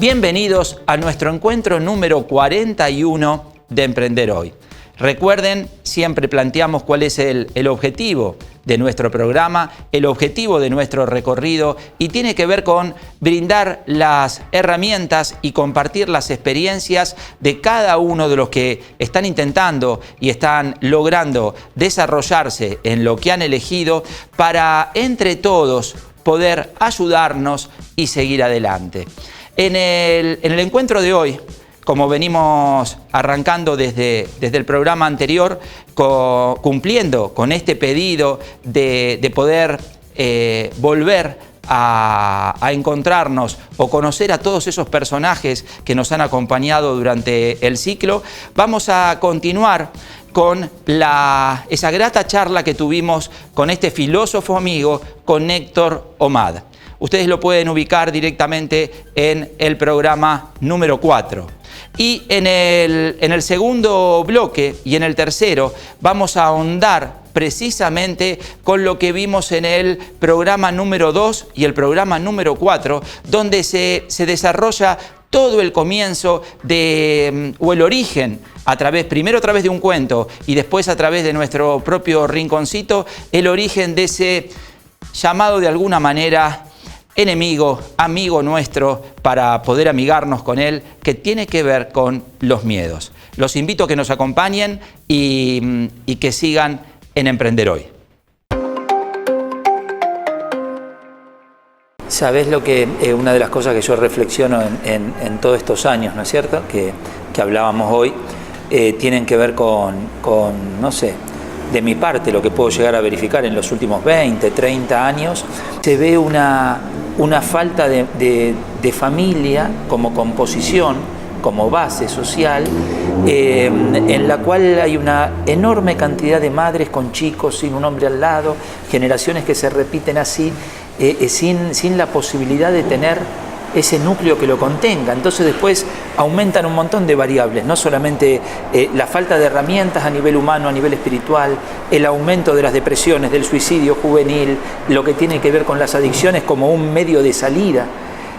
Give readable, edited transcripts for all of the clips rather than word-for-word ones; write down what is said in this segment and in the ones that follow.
Bienvenidos a nuestro encuentro número 41 de Emprender Hoy. Recuerden, siempre planteamos cuál es el objetivo de nuestro programa, el objetivo de nuestro recorrido, y tiene que ver con brindar las herramientas y compartir las experiencias de cada uno de los que están intentando y están logrando desarrollarse en lo que han elegido para, entre todos, poder ayudarnos y seguir adelante. En el encuentro de hoy, como venimos arrancando desde el programa anterior, cumpliendo con este pedido de poder volver a encontrarnos o conocer a todos esos personajes que nos han acompañado durante el ciclo, vamos a continuar con esa grata charla que tuvimos con este filósofo amigo, con Héctor Omad. Ustedes lo pueden ubicar directamente en el programa número 4. Y en el segundo bloque y en el tercero vamos a ahondar precisamente con lo que vimos en el programa número 2 y el programa número 4, donde se desarrolla todo el comienzo o el origen, primero a través de un cuento y después a través de nuestro propio rinconcito, el origen de ese llamado de alguna manera enemigo, amigo nuestro, para poder amigarnos con él, que tiene que ver con los miedos. Los invito a que nos acompañen y que sigan en Emprender Hoy. ¿Sabés lo que una de las cosas que yo reflexiono en todos estos años, ¿no es cierto?, que hablábamos hoy, tienen que ver con, no sé, de mi parte, lo que puedo llegar a verificar en los últimos 20, 30 años, se ve una falta de familia como composición, como base social, en la cual hay una enorme cantidad de madres con chicos sin un hombre al lado, generaciones que se repiten así, sin la posibilidad de tener ese núcleo que lo contenga. Entonces después aumentan un montón de variables, no solamente la falta de herramientas a nivel humano, a nivel espiritual, el aumento de las depresiones, del suicidio juvenil, lo que tiene que ver con las adicciones como un medio de salida.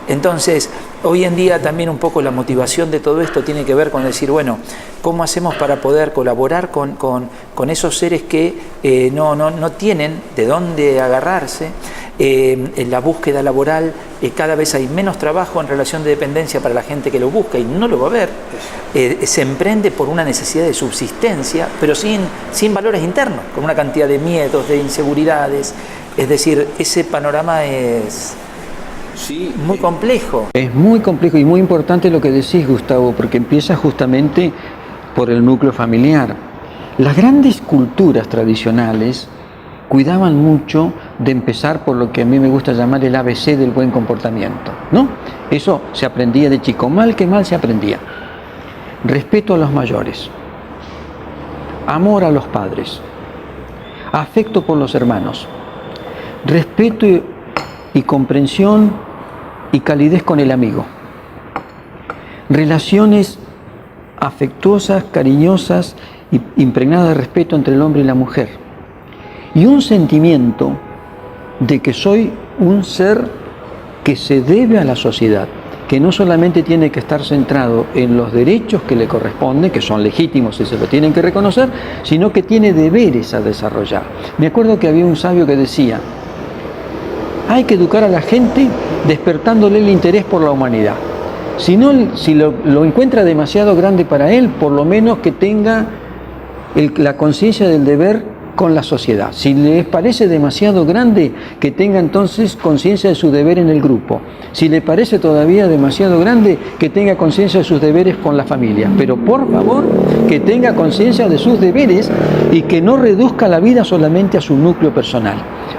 Entonces, hoy en día también un poco la motivación de todo esto tiene que ver con decir, bueno, ¿cómo hacemos para poder colaborar con esos seres que no tienen de dónde agarrarse? En la búsqueda laboral cada vez hay menos trabajo en relación de dependencia para la gente que lo busca y no lo va a ver. Se emprende por una necesidad de subsistencia, pero sin valores internos, con una cantidad de miedos, de inseguridades. Es decir, ese panorama es muy complejo. Es muy complejo y muy importante lo que decís, Gustavo, porque empieza justamente por el núcleo familiar. Las grandes culturas tradicionales cuidaban mucho de empezar por lo que a mí me gusta llamar el ABC del buen comportamiento, ¿no? Eso se aprendía de chico, mal que mal se aprendía. Respeto a los mayores, amor a los padres, afecto por los hermanos, respeto y comprensión y calidez con el amigo, relaciones afectuosas, cariñosas y impregnadas de respeto entre el hombre y la mujer, y un sentimiento de que soy un ser que se debe a la sociedad, que no solamente tiene que estar centrado en los derechos que le corresponden, que son legítimos y se lo tienen que reconocer, sino que tiene deberes a desarrollar. Me acuerdo que había un sabio que decía, hay que educar a la gente despertándole el interés por la humanidad. Si lo encuentra demasiado grande para él, por lo menos que tenga la conciencia del deber con la sociedad. Si les parece demasiado grande, que tenga entonces conciencia de su deber en el grupo. Si le parece todavía demasiado grande, que tenga conciencia de sus deberes con la familia. Pero por favor, que tenga conciencia de sus deberes y que no reduzca la vida solamente a su núcleo personal.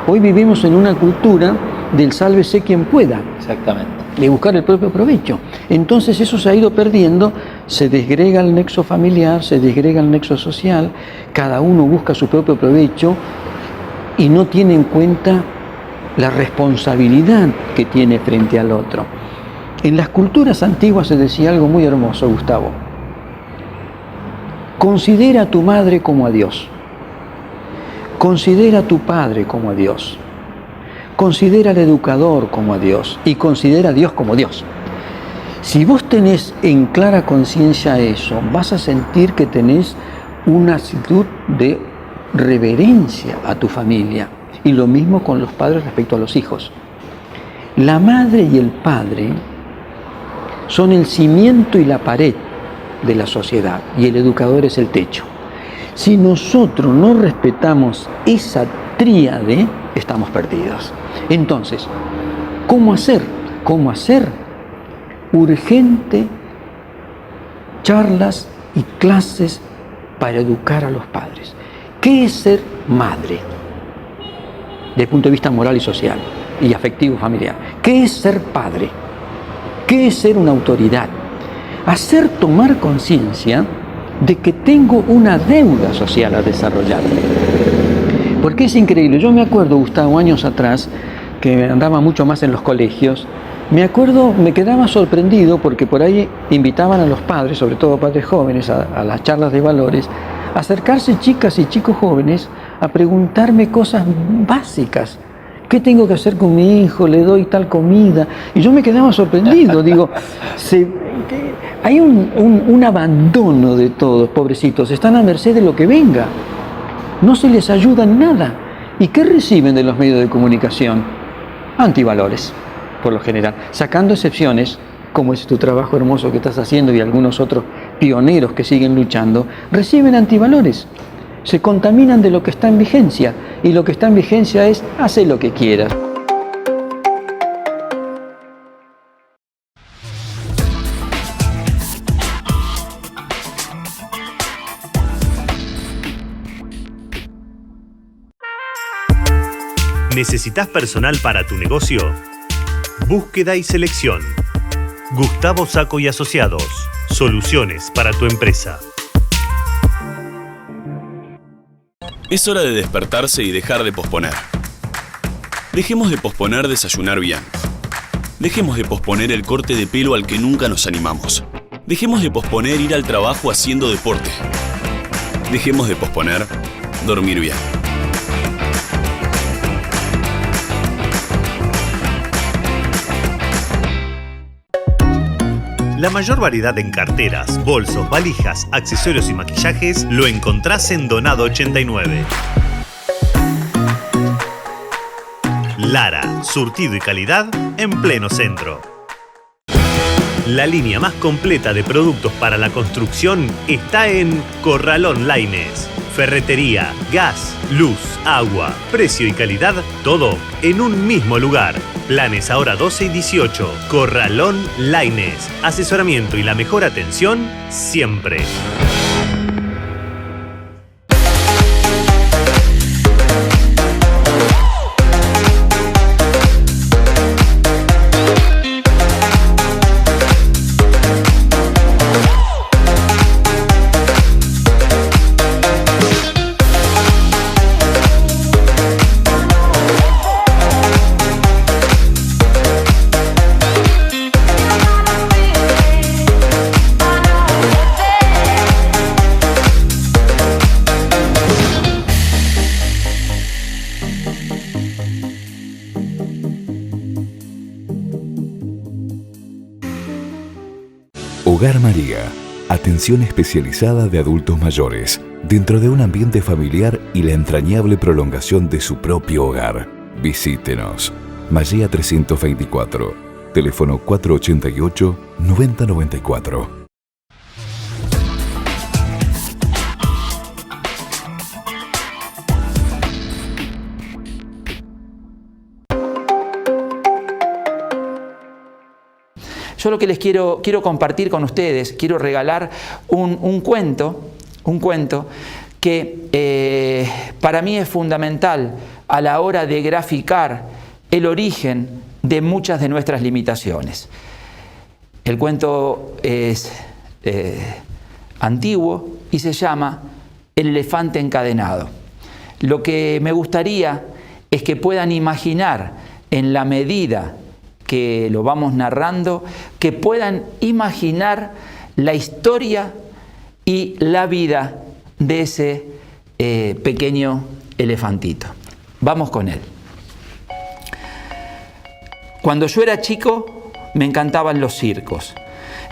Hoy vivimos en una cultura del sálvese quien pueda. Exactamente. De buscar el propio provecho. Entonces eso se ha ido perdiendo, se desgrega el nexo familiar, se desgrega el nexo social, cada uno busca su propio provecho y no tiene en cuenta la responsabilidad que tiene frente al otro. En las culturas antiguas se decía algo muy hermoso, Gustavo. Considera a tu madre como a Dios. Considera a tu padre como a Dios. Considera al educador como a Dios y considera a Dios como Dios. Si vos tenés en clara conciencia eso, vas a sentir que tenés una actitud de reverencia a tu familia. Y lo mismo con los padres respecto a los hijos. La madre y el padre son el cimiento y la pared de la sociedad, y el educador es el techo. Si nosotros no respetamos esa tríade, estamos perdidos. Entonces, ¿cómo hacer? ¿Cómo hacer? Urgente charlas y clases para educar a los padres. ¿Qué es ser madre? Desde el punto de vista moral y social y afectivo familiar. ¿Qué es ser padre? ¿Qué es ser una autoridad? Hacer tomar conciencia de que tengo una deuda social a desarrollar. Porque es increíble. Yo me acuerdo, Gustavo, años atrás, que andaba mucho más en los colegios, me acuerdo, me quedaba sorprendido porque por ahí invitaban a los padres, sobre todo padres jóvenes, a las charlas de valores, a acercarse chicas y chicos jóvenes a preguntarme cosas básicas. ¿Qué tengo que hacer con mi hijo? ¿Le doy tal comida? Y yo me quedaba sorprendido. Digo, hay un abandono de todos, pobrecitos. Están a merced de lo que venga. No se les ayuda en nada. ¿Y qué reciben de los medios de comunicación? Antivalores, por lo general. Sacando excepciones, como es tu trabajo hermoso que estás haciendo y algunos otros pioneros que siguen luchando, reciben antivalores. Se contaminan de lo que está en vigencia, y lo que está en vigencia es hacer lo que quieras. ¿Necesitas personal para tu negocio? Búsqueda y selección. Gustavo Sacco y Asociados. Soluciones para tu empresa. Es hora de despertarse y dejar de posponer. Dejemos de posponer desayunar bien. Dejemos de posponer el corte de pelo al que nunca nos animamos. Dejemos de posponer ir al trabajo haciendo deporte. Dejemos de posponer dormir bien. La mayor variedad en carteras, bolsos, valijas, accesorios y maquillajes lo encontrás en Donado 89. Lara, surtido y calidad en pleno centro. La línea más completa de productos para la construcción está en Corralón Laines. Ferretería, gas, luz, agua, precio y calidad, todo en un mismo lugar. Planes ahora 12 y 18. Corralón Laines. Asesoramiento y la mejor atención siempre. Hogar María. Atención especializada de adultos mayores, dentro de un ambiente familiar y la entrañable prolongación de su propio hogar. Visítenos. María 324. Teléfono 488-9094. Yo lo que les quiero compartir con ustedes, quiero regalar un cuento que para mí es fundamental a la hora de graficar el origen de muchas de nuestras limitaciones. El cuento es antiguo y se llama El elefante encadenado. Lo que me gustaría es que puedan imaginar, en la medida que lo vamos narrando, que puedan imaginar la historia y la vida de ese pequeño elefantito. Vamos con él. Cuando yo era chico me encantaban los circos.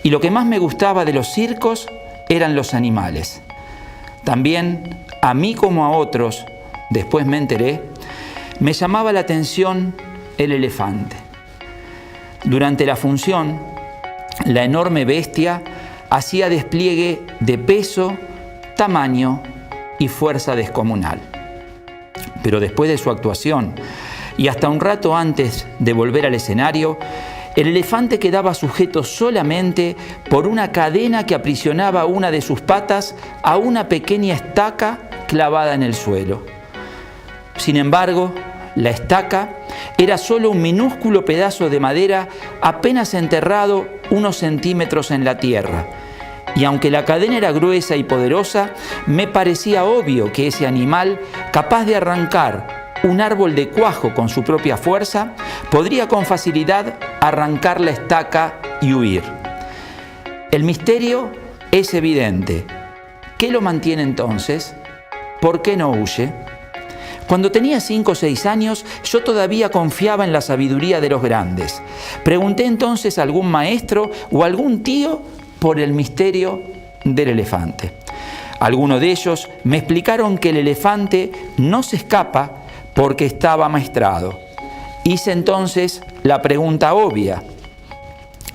y lo que más me gustaba de los circos eran los animales. También, a mí como a otros, después me enteré, me llamaba la atención el elefante. Durante la función, la enorme bestia hacía despliegue de peso, tamaño y fuerza descomunal. Pero después de su actuación, y hasta un rato antes de volver al escenario, el elefante quedaba sujeto solamente por una cadena que aprisionaba una de sus patas a una pequeña estaca clavada en el suelo. Sin embargo, la estaca era solo un minúsculo pedazo de madera apenas enterrado unos centímetros en la tierra. Y aunque la cadena era gruesa y poderosa, me parecía obvio que ese animal, capaz de arrancar un árbol de cuajo con su propia fuerza, podría con facilidad arrancar la estaca y huir. El misterio es evidente. ¿Qué lo mantiene entonces? ¿Por qué no huye? Cuando tenía 5 o 6 años, yo todavía confiaba en la sabiduría de los grandes. Pregunté entonces a algún maestro o algún tío por el misterio del elefante. Algunos de ellos me explicaron que el elefante no se escapa porque estaba amaestrado. Hice entonces la pregunta obvia: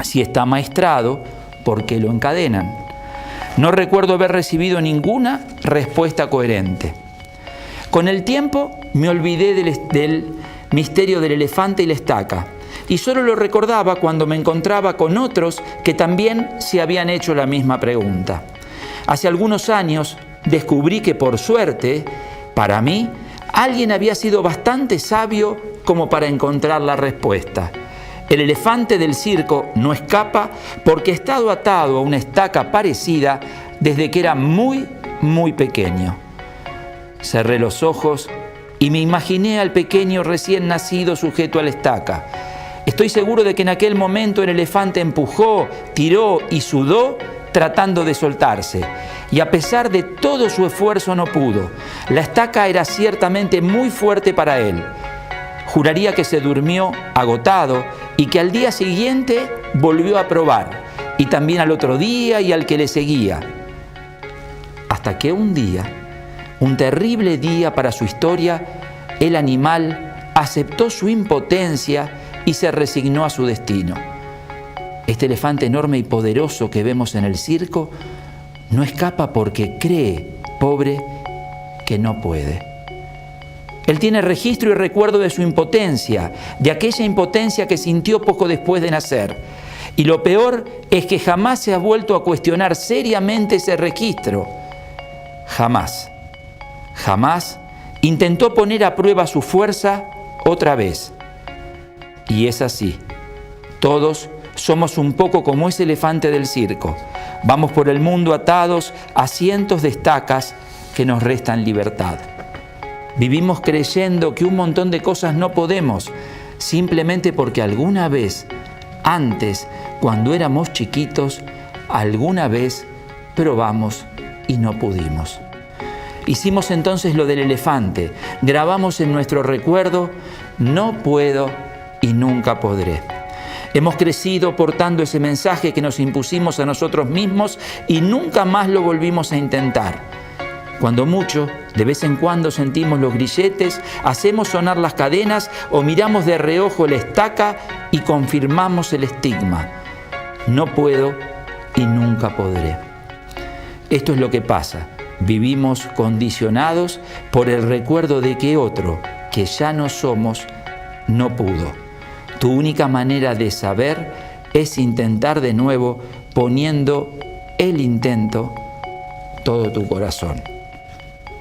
si está amaestrado, ¿por qué lo encadenan? No recuerdo haber recibido ninguna respuesta coherente. Con el tiempo me olvidé del misterio del elefante y la estaca, y solo lo recordaba cuando me encontraba con otros que también se habían hecho la misma pregunta. Hace algunos años descubrí que, por suerte, para mí, alguien había sido bastante sabio como para encontrar la respuesta. El elefante del circo no escapa porque ha estado atado a una estaca parecida desde que era muy, muy pequeño. Cerré los ojos y me imaginé al pequeño recién nacido sujeto a la estaca. Estoy seguro de que en aquel momento el elefante empujó, tiró y sudó tratando de soltarse. Y a pesar de todo su esfuerzo no pudo. La estaca era ciertamente muy fuerte para él. Juraría que se durmió agotado y que al día siguiente volvió a probar. Y también al otro día y al que le seguía. Hasta que un día, un terrible día para su historia, el animal aceptó su impotencia y se resignó a su destino. Este elefante enorme y poderoso que vemos en el circo no escapa porque cree, pobre, que no puede. Él tiene registro y recuerdo de su impotencia, de aquella impotencia que sintió poco después de nacer. Y lo peor es que jamás se ha vuelto a cuestionar seriamente ese registro. Jamás intentó poner a prueba su fuerza otra vez. Y es así. Todos somos un poco como ese elefante del circo. Vamos por el mundo atados a cientos de estacas que nos restan libertad. Vivimos creyendo que un montón de cosas no podemos, simplemente porque alguna vez, antes, cuando éramos chiquitos, alguna vez probamos y no pudimos. Hicimos entonces lo del elefante. Grabamos en nuestro recuerdo: no puedo y nunca podré. Hemos crecido portando ese mensaje que nos impusimos a nosotros mismos y nunca más lo volvimos a intentar. Cuando mucho, de vez en cuando sentimos los grilletes, hacemos sonar las cadenas o miramos de reojo la estaca y confirmamos el estigma: no puedo y nunca podré. Esto es lo que pasa. Vivimos condicionados por el recuerdo de que otro, que ya no somos, no pudo. Tu única manera de saber es intentar de nuevo, poniendo el intento todo tu corazón.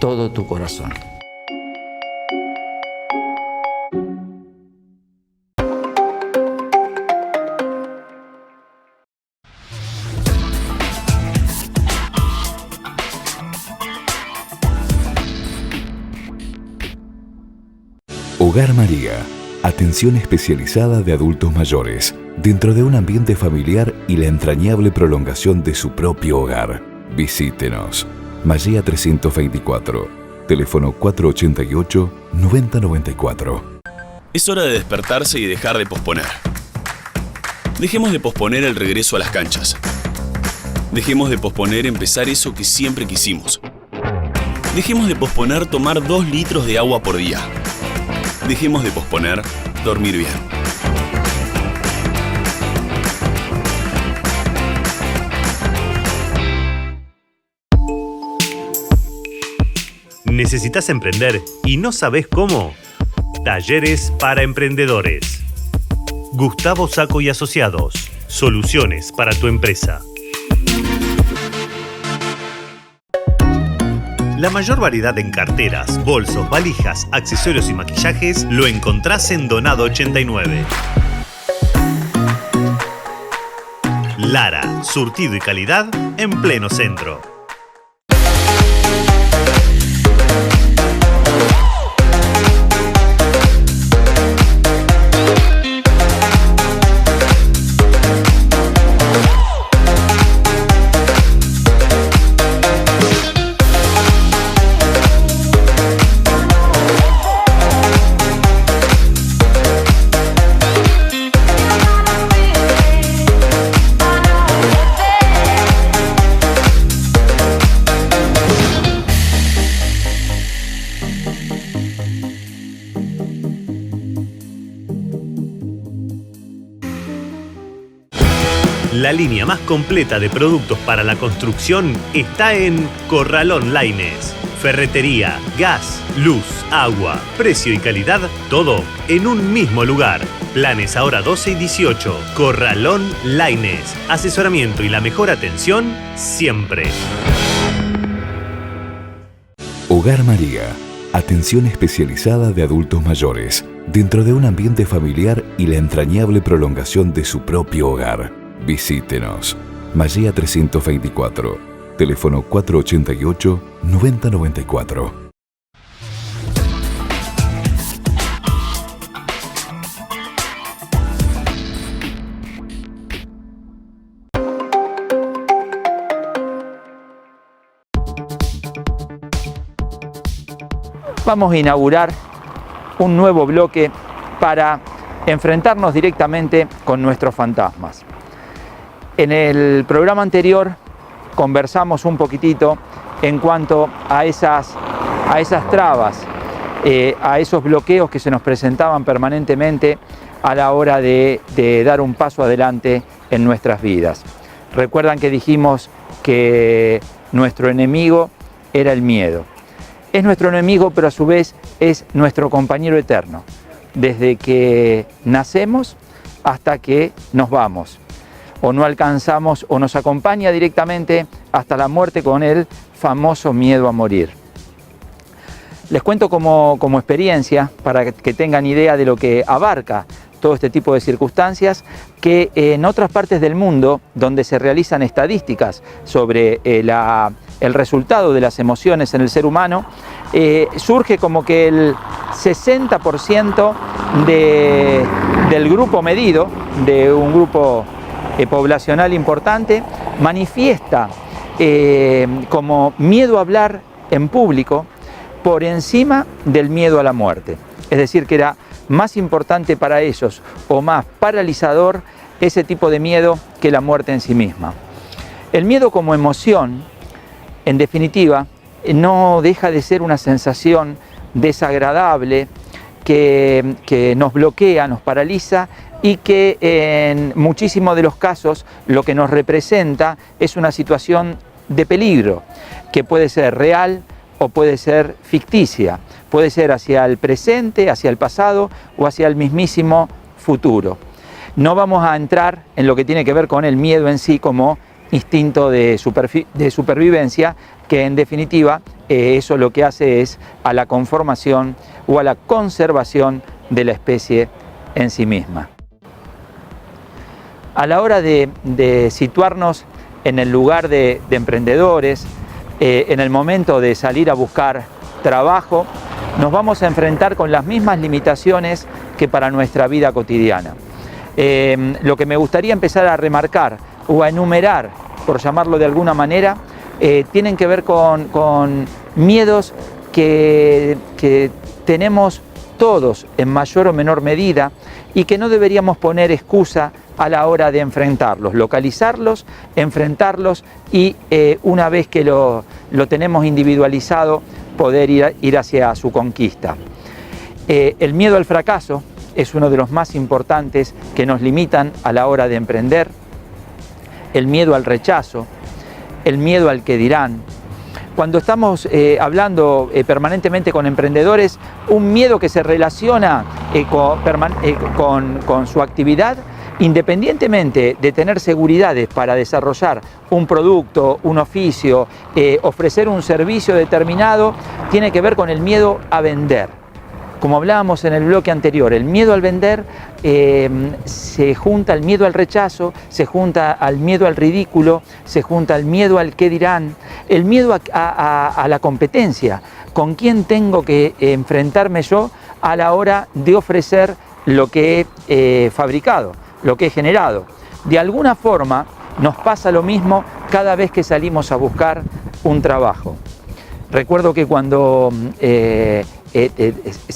Todo tu corazón. Hogar María. Atención especializada de adultos mayores, dentro de un ambiente familiar y la entrañable prolongación de su propio hogar. Visítenos. María 324, teléfono 488-9094. Es hora de despertarse y dejar de posponer. Dejemos de posponer el regreso a las canchas. Dejemos de posponer empezar eso que siempre quisimos. Dejemos de posponer tomar 2 litros de agua por día. Dejemos de posponer dormir bien. ¿Necesitas emprender y no sabes cómo? Talleres para emprendedores. Gustavo Sacco y Asociados. Soluciones para tu empresa. La mayor variedad en carteras, bolsos, valijas, accesorios y maquillajes lo encontrás en Donado 89. Lara, surtido y calidad en pleno centro. La línea más completa de productos para la construcción está en Corralón Laines. Ferretería, gas, luz, agua, precio y calidad, todo en un mismo lugar. Planes ahora 12 y 18. Corralón Laines. Asesoramiento y la mejor atención siempre. Hogar María. Atención especializada de adultos mayores, dentro de un ambiente familiar y la entrañable prolongación de su propio hogar. Visítenos. María 324. Teléfono 488-9094. Vamos a inaugurar un nuevo bloque para enfrentarnos directamente con nuestros fantasmas. En el programa anterior conversamos un poquitito en cuanto a esas trabas, a esos bloqueos que se nos presentaban permanentemente a la hora de dar un paso adelante en nuestras vidas. Recuerdan que dijimos que nuestro enemigo era el miedo. Es nuestro enemigo, pero a su vez es nuestro compañero eterno, desde que nacemos hasta que nos vamos, o no alcanzamos, o nos acompaña directamente hasta la muerte con el famoso miedo a morir. Les cuento como experiencia, para que tengan idea de lo que abarca todo este tipo de circunstancias, que en otras partes del mundo, donde se realizan estadísticas sobre el resultado de las emociones en el ser humano, surge como que el 60% del grupo medido, de un grupo poblacional importante, manifiesta como miedo a hablar en público por encima del miedo a la muerte. Es decir, que era más importante para ellos o más paralizador ese tipo de miedo que la muerte en sí misma. El miedo como emoción, en definitiva, no deja de ser una sensación desagradable que nos bloquea, nos paraliza y que en muchísimos de los casos lo que nos representa es una situación de peligro, que puede ser real o puede ser ficticia, puede ser hacia el presente, hacia el pasado o hacia el mismísimo futuro. No vamos a entrar en lo que tiene que ver con el miedo en sí como instinto de supervivencia, que en definitiva eso lo que hace es a la conformación o a la conservación de la especie en sí misma. A la hora de situarnos en el lugar de emprendedores, en el momento de salir a buscar trabajo, nos vamos a enfrentar con las mismas limitaciones que para nuestra vida cotidiana. Lo que me gustaría empezar a remarcar o a enumerar, por llamarlo de alguna manera, tienen que ver con miedos que tenemos todos en mayor o menor medida y que no deberíamos poner excusa a la hora de enfrentarlos, localizarlos, enfrentarlos y una vez que lo tenemos individualizado, poder ir hacia su conquista. El miedo al fracaso es uno de los más importantes que nos limitan a la hora de emprender. El miedo al rechazo, el miedo al que dirán. Cuando estamos hablando permanentemente con emprendedores, un miedo que se relaciona con su actividad, independientemente de tener seguridades para desarrollar un producto, un oficio, ofrecer un servicio determinado, tiene que ver con el miedo a vender. Como hablábamos en el bloque anterior, el miedo al vender se junta al miedo al rechazo, se junta al miedo al ridículo, se junta al miedo al qué dirán, el miedo a la competencia. ¿Con quién tengo que enfrentarme yo a la hora de ofrecer lo que he fabricado, lo que he generado? De alguna forma nos pasa lo mismo cada vez que salimos a buscar un trabajo. Recuerdo que cuando se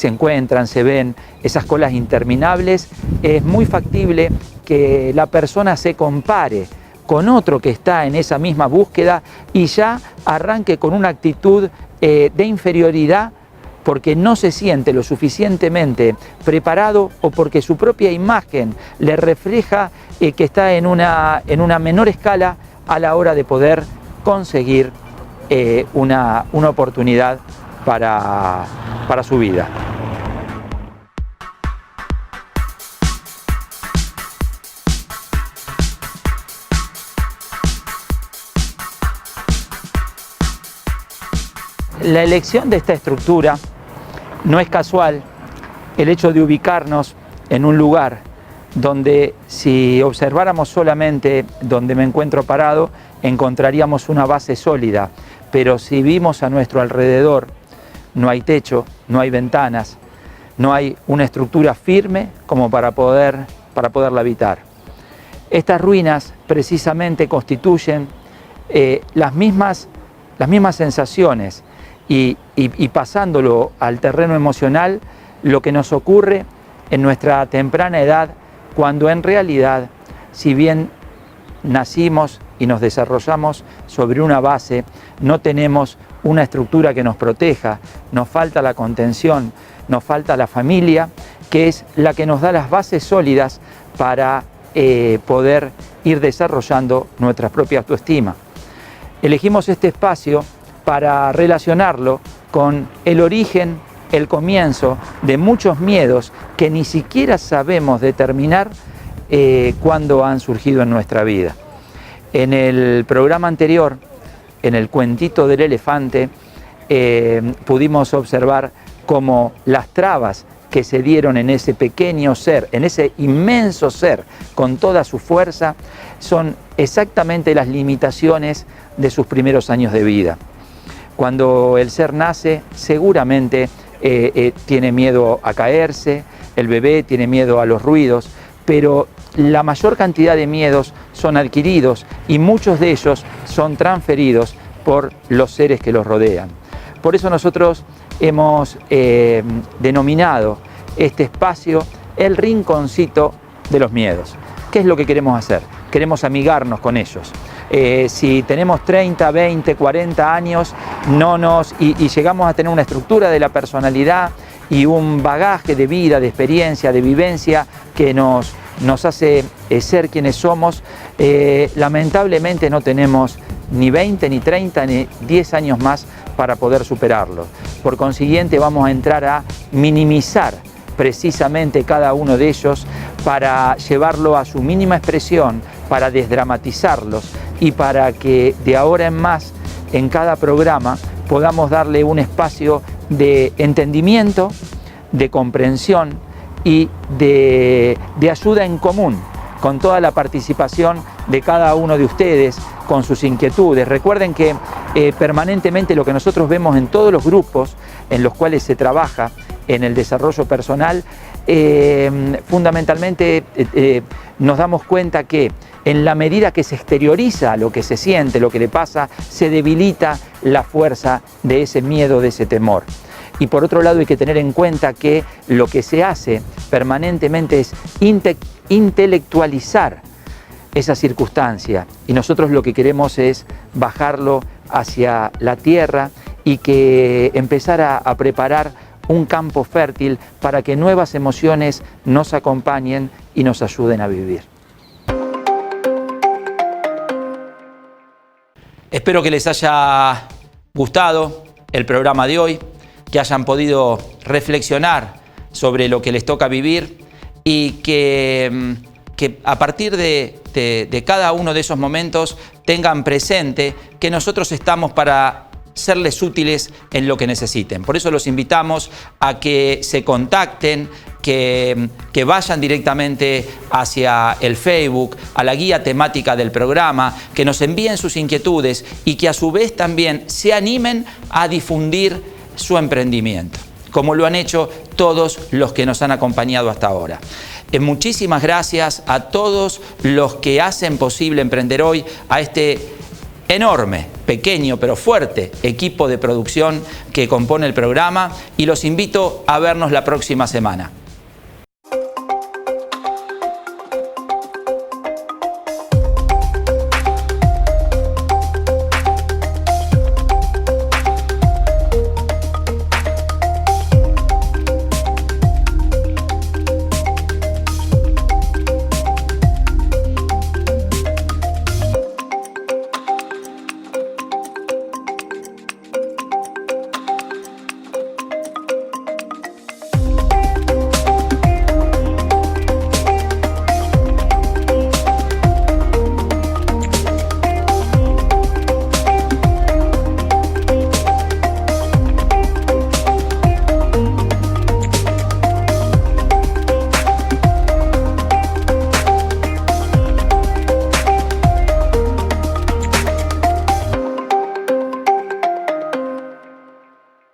encuentran, se ven esas colas interminables, es muy factible que la persona se compare con otro que está en esa misma búsqueda y ya arranque con una actitud de inferioridad porque no se siente lo suficientemente preparado o porque su propia imagen le refleja que está en una menor escala a la hora de poder conseguir una oportunidad para su vida. La elección de esta estructura no es casual. El hecho de ubicarnos en un lugar donde, si observáramos solamente donde me encuentro parado, encontraríamos una base sólida, pero si vimos a nuestro alrededor, no hay techo, no hay ventanas, no hay una estructura firme como para poderla habitar. Estas ruinas precisamente constituyen las mismas sensaciones y pasándolo al terreno emocional, lo que nos ocurre en nuestra temprana edad, cuando en realidad, si bien nacimos y nos desarrollamos sobre una base, no tenemos una estructura que nos proteja, nos falta la contención, nos falta la familia, que es la que nos da las bases sólidas para poder ir desarrollando nuestra propia autoestima. Elegimos este espacio para relacionarlo con el origen, el comienzo de muchos miedos que ni siquiera sabemos determinar cuándo han surgido en nuestra vida. En el programa anterior, en el cuentito del elefante, pudimos observar cómo las trabas que se dieron en ese pequeño ser, en ese inmenso ser, con toda su fuerza, son exactamente las limitaciones de sus primeros años de vida. Cuando el ser nace, seguramente tiene miedo a caerse, el bebé tiene miedo a los ruidos, pero la mayor cantidad de miedos son adquiridos y muchos de ellos son transferidos por los seres que los rodean. Por eso nosotros hemos denominado este espacio el rinconcito de los miedos. ¿Qué es lo que queremos hacer? Queremos amigarnos con ellos. Si tenemos 30, 20, 40 años y llegamos a tener una estructura de la personalidad y un bagaje de vida, de experiencia, de vivencia que nos hace ser quienes somos, lamentablemente no tenemos ni 20, ni 30, ni 10 años más para poder superarlo. Por consiguiente, vamos a entrar a minimizar precisamente cada uno de ellos para llevarlo a su mínima expresión, para desdramatizarlos y para que de ahora en más, en cada programa, podamos darle un espacio de entendimiento, de comprensión y de ayuda en común, con toda la participación de cada uno de ustedes, con sus inquietudes. Recuerden que permanentemente lo que nosotros vemos en todos los grupos en los cuales se trabaja en el desarrollo personal, fundamentalmente nos damos cuenta que en la medida que se exterioriza lo que se siente, lo que le pasa, se debilita la fuerza de ese miedo, de ese temor. Y por otro lado hay que tener en cuenta que lo que se hace permanentemente es intelectualizar esa circunstancia, y nosotros lo que queremos es bajarlo hacia la tierra y que empezar a preparar un campo fértil para que nuevas emociones nos acompañen y nos ayuden a vivir. Espero que les haya gustado el programa de hoy, que hayan podido reflexionar sobre lo que les toca vivir y que a partir de cada uno de esos momentos tengan presente que nosotros estamos para serles útiles en lo que necesiten. Por eso los invitamos a que se contacten, que vayan directamente hacia el Facebook, a la guía temática del programa, que nos envíen sus inquietudes y que a su vez también se animen a difundir su emprendimiento, como lo han hecho todos los que nos han acompañado hasta ahora. Muchísimas gracias a todos los que hacen posible Emprender Hoy, a este enorme, pequeño pero fuerte equipo de producción que compone el programa, y los invito a vernos la próxima semana.